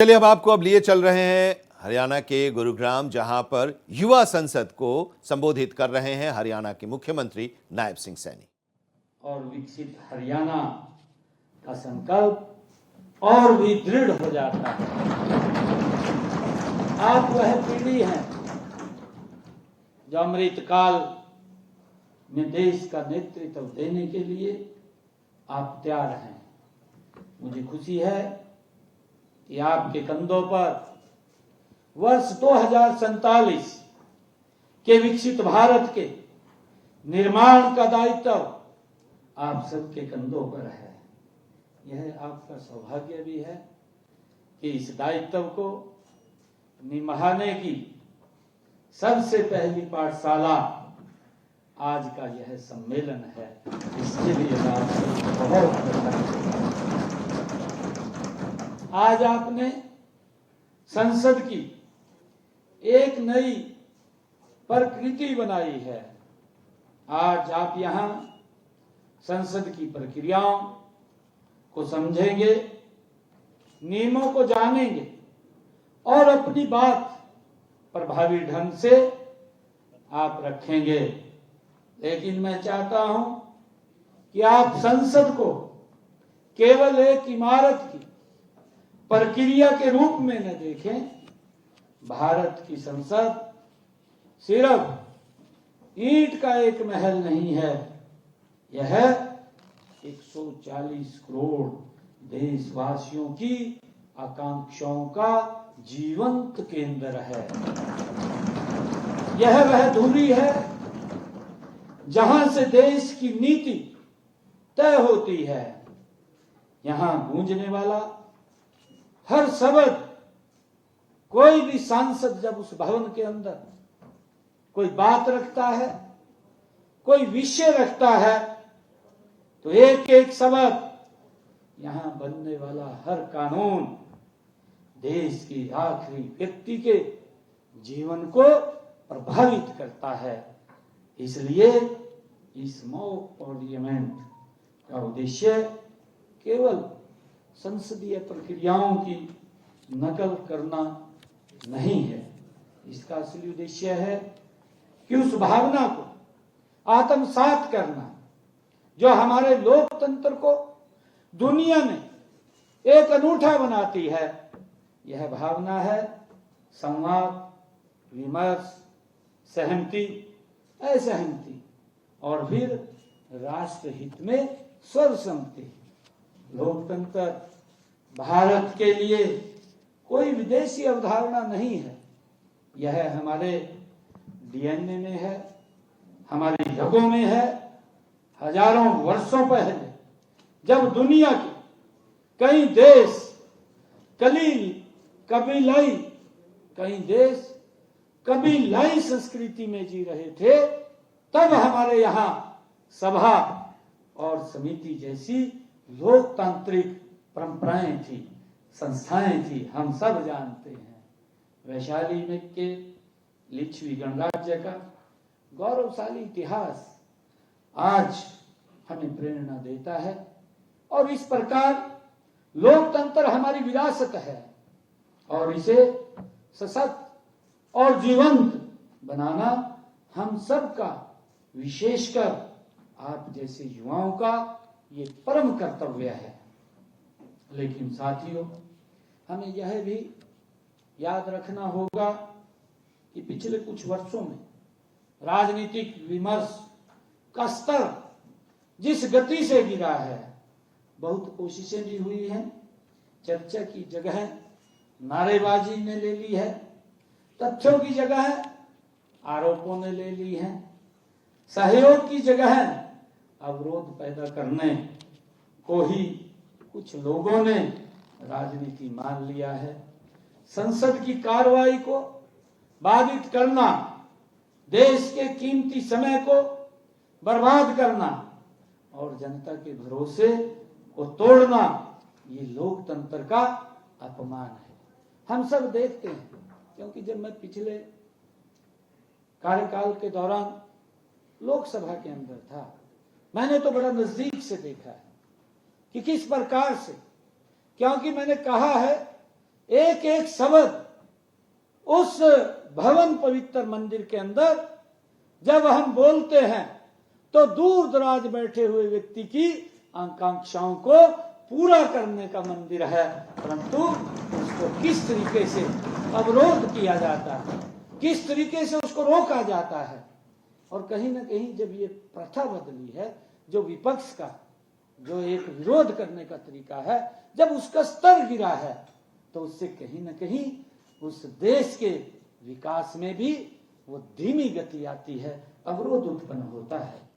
चलिए अब लिए चल रहे हैं हरियाणा के गुरुग्राम, जहां पर युवा संसद को संबोधित कर रहे हैं हरियाणा के मुख्यमंत्री नायब सिंह सैनी। और विकसित हरियाणा का संकल्प और भी दृढ़ हो जाता है। आप वह पीढ़ी हैं जो अमृतकाल में देश का नेतृत्व देने के लिए आप तैयार हैं। मुझे खुशी है कि आपके कंधों पर वर्ष 2047 के विकसित भारत के निर्माण का दायित्व आप सबके कंधों पर है। यह आपका सौभाग्य भी है कि इस दायित्व को निभाने की सबसे पहली पाठशाला आज का यह सम्मेलन है। इसके लिए आपको बहुत आज आपने संसद की एक नई प्रकृति बनाई है। आज आप यहाँ संसद की प्रक्रियाओं को समझेंगे, नियमों को जानेंगे और अपनी बात प्रभावी ढंग से आप रखेंगे। लेकिन मैं चाहता हूं कि आप संसद को केवल एक इमारत की प्रक्रिया के रूप में न देखें। भारत की संसद सिर्फ ईंट का एक महल नहीं है, यह 140 करोड़ देशवासियों की आकांक्षाओं का जीवंत केंद्र है। यह वह धुरी है जहां से देश की नीति तय होती है। यहां गूंजने वाला हर शब्द, कोई भी सांसद जब उस भवन के अंदर कोई बात रखता है, कोई विषय रखता है, तो एक एक शब्द, यहां बनने वाला हर कानून देश की आखिरी व्यक्ति के जीवन को प्रभावित करता है। इसलिए इस मॉक पार्लियामेंट का उद्देश्य केवल संसदीय प्रक्रियाओं की नकल करना नहीं है। इसका असली उद्देश्य है कि उस भावना को आत्मसात करना जो हमारे लोकतंत्र को दुनिया में एक अनूठा बनाती है। यह भावना है संवाद, विमर्श, सहमति, असहमति और फिर राष्ट्र हित में सर्वसम्मति। लोकतंत्र भारत के लिए कोई विदेशी अवधारणा नहीं है, यह हमारे डीएनए में है, हमारी रगों में है। हजारों वर्षों पहले जब दुनिया के कई देश कबीलाई संस्कृति में जी रहे थे, तब हमारे यहाँ सभा और समिति जैसी लोकतांत्रिक परंपराएं थी, संस्थाएं थी। हम सब जानते हैं वैशाली में के लिच्छवी गणराज्य का गौरवशाली इतिहास आज हमें प्रेरणा देता है। और इस प्रकार लोकतंत्र हमारी विरासत है और इसे सशक्त और जीवंत बनाना हम सब का, विशेषकर आप जैसे युवाओं का ये परम कर्तव्य है। लेकिन साथियों, हमें यह भी याद रखना होगा कि पिछले कुछ वर्षों में राजनीतिक विमर्श का स्तर जिस गति से गिरा है, बहुत कोशिशें भी हुई हैं। चर्चा की जगह नारेबाजी ने ले ली है, तथ्यों की जगह आरोपों ने ले ली है, सहयोग की जगह अवरोध पैदा करने को ही कुछ लोगों ने राजनीति मान लिया है। संसद की कार्रवाई को बाधित करना, देश के कीमती समय को बर्बाद करना और जनता के भरोसे को तोड़ना, ये लोकतंत्र का अपमान है। हम सब देखते हैं, क्योंकि जब मैं पिछले कार्यकाल के दौरान लोकसभा के अंदर था, मैंने तो बड़ा नजदीक से देखा है कि किस प्रकार से, क्योंकि मैंने कहा है एक एक शब्द उस भवन पवित्र मंदिर के अंदर जब हम बोलते हैं तो दूर दराज बैठे हुए व्यक्ति की आकांक्षाओं को पूरा करने का मंदिर है, परंतु उसको किस तरीके से अवरोध किया जाता है, किस तरीके से उसको रोका जाता है। और कहीं ना कहीं जब ये प्रथा बदली है, जो विपक्ष का जो एक विरोध करने का तरीका है, जब उसका स्तर गिरा है, तो उससे कहीं ना कहीं उस देश के विकास में भी वो धीमी गति आती है, अवरोध उत्पन्न होता है।